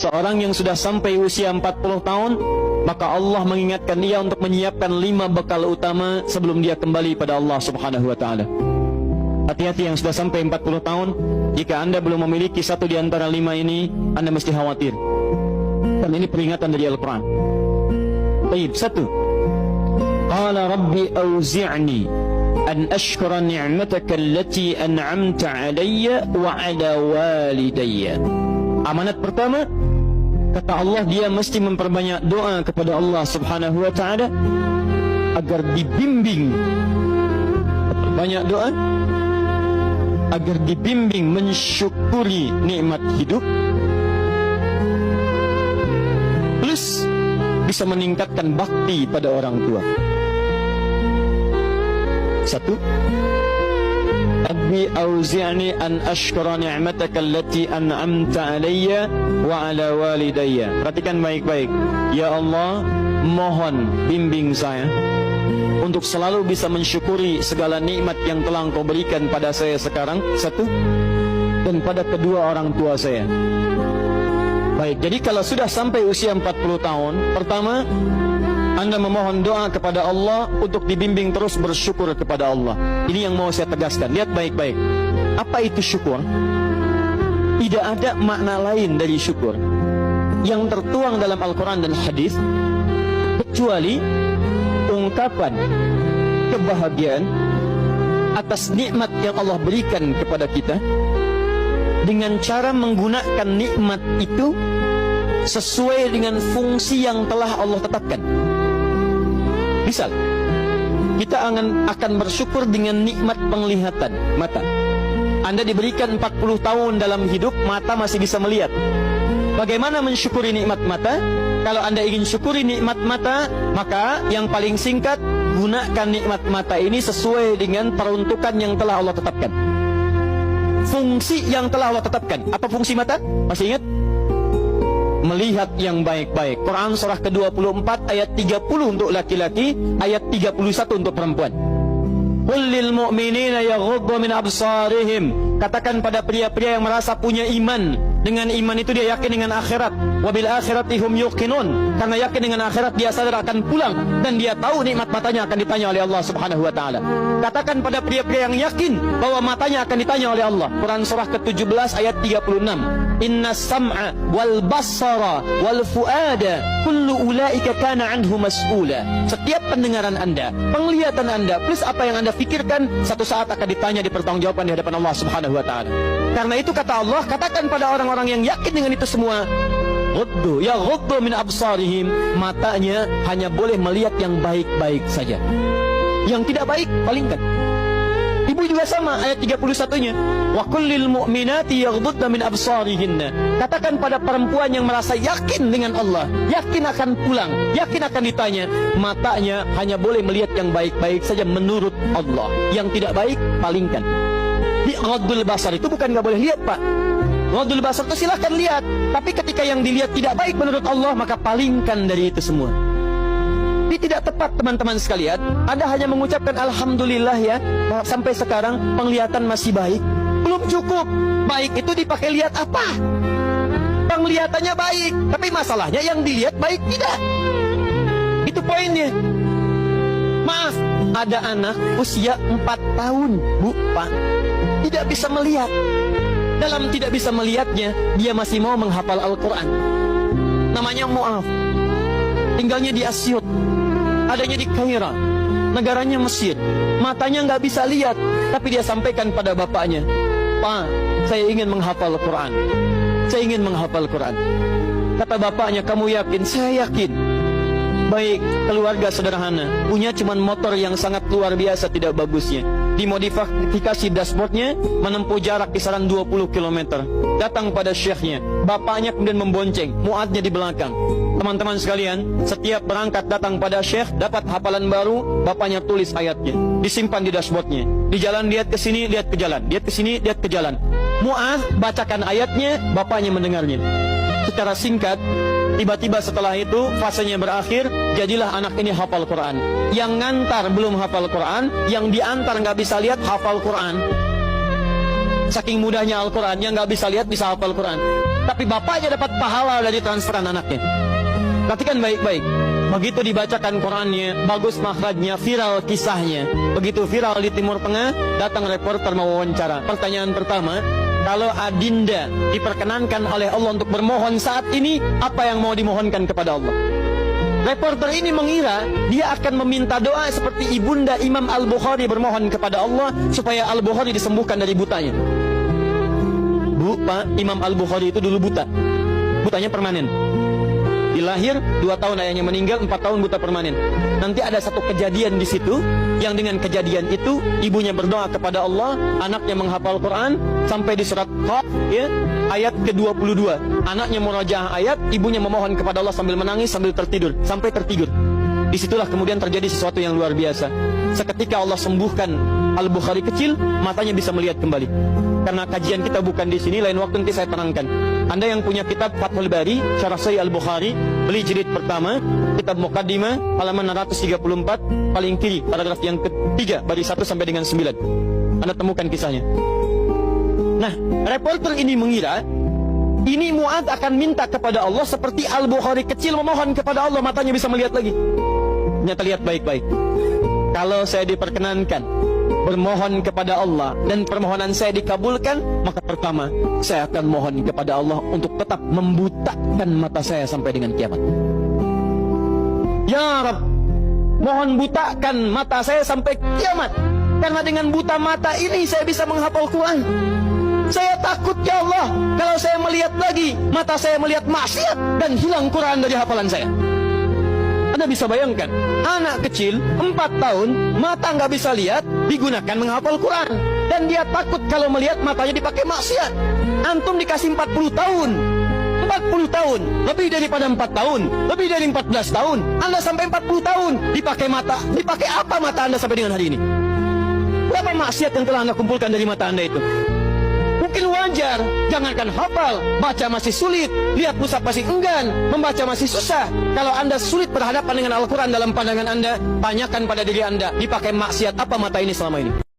Seorang yang sudah sampai usia 40 tahun, maka Allah mengingatkan dia untuk menyiapkan 5 bekal utama sebelum dia kembali pada Allah Subhanahu wa ta'ala. Hati-hati yang sudah sampai 40 tahun, jika anda belum memiliki satu di antara 5 ini, anda mesti khawatir. Dan ini peringatan dari Al-Quran. Baik, 1. Qala Rabbi awzi'ni an ashkura ni'mataka allati an'amta alayya wa ala walidayya. Amanat pertama, kata Allah, dia mesti memperbanyak doa kepada Allah Subhanahu wa ta'ala agar dibimbing. Banyak doa agar dibimbing mensyukuri nikmat hidup, plus bisa meningkatkan bakti pada orang tua. 1. Rabbi auzi'ni an ashkura ni'mataka allati an'amta alayya wa ala walidayya. Perhatikan baik-baik. Ya Allah, mohon bimbing saya untuk selalu bisa mensyukuri segala nikmat yang telah Engkau berikan pada saya sekarang, 1, dan pada kedua orang tua saya. Baik, jadi kalau sudah sampai usia 40 tahun, pertama, anda memohon doa kepada Allah untuk dibimbing terus bersyukur kepada Allah. Ini yang mau saya tegaskan. Lihat baik-baik. Apa itu syukur? Tidak ada makna lain dari syukur yang tertuang dalam Al-Quran dan hadis kecuali ungkapan kebahagiaan atas nikmat yang Allah berikan kepada kita dengan cara menggunakan nikmat itu sesuai dengan fungsi yang telah Allah tetapkan. Misal, kita akan bersyukur dengan nikmat penglihatan mata. Anda diberikan 40 tahun dalam hidup, mata masih bisa melihat. Bagaimana mensyukuri nikmat mata? Kalau Anda ingin syukuri nikmat mata, maka yang paling singkat, gunakan nikmat mata ini sesuai dengan peruntukan yang telah Allah tetapkan. Fungsi yang telah Allah tetapkan. Apa fungsi mata? Masih ingat? Melihat yang baik-baik. Quran surah ke-24 ayat 30 untuk laki-laki, ayat 31 untuk perempuan. Qul lil mu'minina yaghuddu min absarihim. Katakan pada pria-pria yang merasa punya iman. Dengan iman itu dia yakin dengan akhirat. Wabil akhirati hum yuqinun. Karena yakin dengan akhirat dia sadar akan pulang dan dia tahu nikmat matanya akan ditanya oleh Allah Subhanahu wa taala. Katakan pada pria-pria yang yakin bahwa matanya akan ditanya oleh Allah. Quran surah ke-17 ayat 36. Inna sam'a wal basara wal fuada kullu ulaika kana anhu mas'ula. Setiap pendengaran Anda, penglihatan Anda, plus apa yang Anda fikirkan, satu saat akan ditanya, dipertanggungjawabkan di hadapan Allah Subhanahu wa taala. Karena itu kata Allah, katakan pada orang-orang yang yakin dengan itu semua, ghuddu min absarihim, matanya hanya boleh melihat yang baik-baik saja. Yang tidak baik palingkan. Ibu juga sama, ayat 31-nya. Wa kullil mu'minati yaghdudna min absarihinna. Katakan pada perempuan yang merasa yakin dengan Allah, yakin akan pulang, yakin akan ditanya, matanya hanya boleh melihat yang baik-baik saja menurut Allah. Yang tidak baik palingkan. Di ghaddul basar itu bukan nggak boleh lihat, Pak. Ghaddul basar itu silahkan lihat, tapi ketika yang dilihat tidak baik menurut Allah, maka palingkan dari itu semua. Ini tidak tepat, teman-teman sekalian. Anda hanya mengucapkan alhamdulillah ya, sampai sekarang penglihatan masih baik. Belum cukup. Baik itu dipakai lihat apa? Penglihatannya baik, tapi masalahnya yang dilihat baik tidak. Itu poinnya. Maaf, ada anak usia 4 tahun, Bu, Pak, tidak bisa melihat. Dalam tidak bisa melihatnya, dia masih mau menghafal Al-Quran. Namanya Mu'af. Tinggalnya di Asyut, adanya di Kaira, negaranya Mesir. Matanya nggak bisa lihat, tapi dia sampaikan pada bapaknya, Pak, saya ingin menghafal Quran. Saya ingin menghafal Quran. Kata bapaknya, kamu yakin? Saya yakin. Baik, keluarga sederhana, punya cuman motor yang sangat luar biasa tidak bagusnya. Dimodifikasi dashboardnya, menempuh jarak kisaran 20 km. Datang pada syekhnya, bapaknya kemudian membonceng, muadnya di belakang. Teman-teman sekalian, setiap berangkat datang pada syekh, dapat hafalan baru, bapaknya tulis ayatnya, disimpan di dashboardnya. Di jalan lihat ke sini, lihat ke jalan, lihat ke sini, lihat ke jalan. Mu'adz bacakan ayatnya, bapaknya mendengarnya. Secara singkat, tiba-tiba setelah itu fasenya berakhir, jadilah anak ini hafal Quran. Yang ngantar belum hafal Quran, yang diantar nggak bisa lihat hafal Quran. Saking mudahnya Al-Quran, yang nggak bisa lihat bisa hafal Quran. tapi bapaknya dapat pahala dari transferan anaknya. Perhatikan baik-baik. Begitu dibacakan Qurannya, bagus makhrajnya, viral kisahnya. Begitu viral di Timur Tengah, datang reporter mewawancara. Pertanyaan pertama, kalau adinda diperkenankan oleh Allah untuk bermohon saat ini, apa yang mau dimohonkan kepada Allah? Reporter ini mengira dia akan meminta doa seperti ibunda Imam Al-Bukhari bermohon kepada Allah supaya Al-Bukhari disembuhkan dari butanya. Bu, Pak, Imam Al-Bukhari itu dulu buta. Butanya permanen. Dilahir 2 tahun ayahnya meninggal, 4 tahun buta permanen. Nanti ada satu kejadian di situ, yang dengan kejadian itu ibunya berdoa kepada Allah, anaknya menghafal Quran sampai di surat Qaf, ya, ayat ke-22. Anaknya murojaah ayat, ibunya memohon kepada Allah sambil menangis, sambil tertidur, sampai tertidur. Disitulah kemudian terjadi sesuatu yang luar biasa. Seketika Allah sembuhkan Al-Bukhari kecil, matanya bisa melihat kembali. Karena kajian kita bukan di sini, lain waktu nanti saya terangkan. Anda yang punya kitab Fathul Bari, Syarah Sahih Al-Bukhari, beli jilid pertama, kitab Muqaddimah, halaman 634, paling kiri, paragraf yang ketiga, baris 1 sampai dengan 9. Anda temukan kisahnya. Nah, reporter ini mengira, ini Mu'adz akan minta kepada Allah seperti Al-Bukhari kecil memohon kepada Allah, matanya bisa melihat lagi. Ternyata lihat baik-baik. Kalau saya diperkenankan bermohon kepada Allah dan permohonan saya dikabulkan, maka pertama saya akan mohon kepada Allah untuk tetap membutakan mata saya sampai dengan kiamat. Ya Rabb, mohon butakan mata saya sampai kiamat, karena dengan buta mata ini saya bisa menghafal Quran. Saya takut ya Allah, kalau saya melihat lagi, mata saya melihat maksiat dan hilang Quran dari hafalan saya. Anda bisa bayangkan, anak kecil 4 tahun, mata nggak bisa lihat, digunakan menghafal Quran. Dan dia takut kalau melihat matanya dipakai maksiat. Antum dikasih 40 tahun. 40 tahun, lebih daripada 4 tahun, lebih dari 14 tahun. Anda sampai 40 tahun, dipakai mata. Dipakai apa mata Anda sampai dengan hari ini? Berapa maksiat yang telah Anda kumpulkan dari mata Anda itu? Mungkin wajar, jangankan hafal, baca masih sulit, lihat mushaf masih enggan, membaca masih susah. Kalau Anda sulit berhadapan dengan Al-Quran dalam pandangan Anda, tanyakan pada diri Anda, dipakai maksiat apa mata ini selama ini?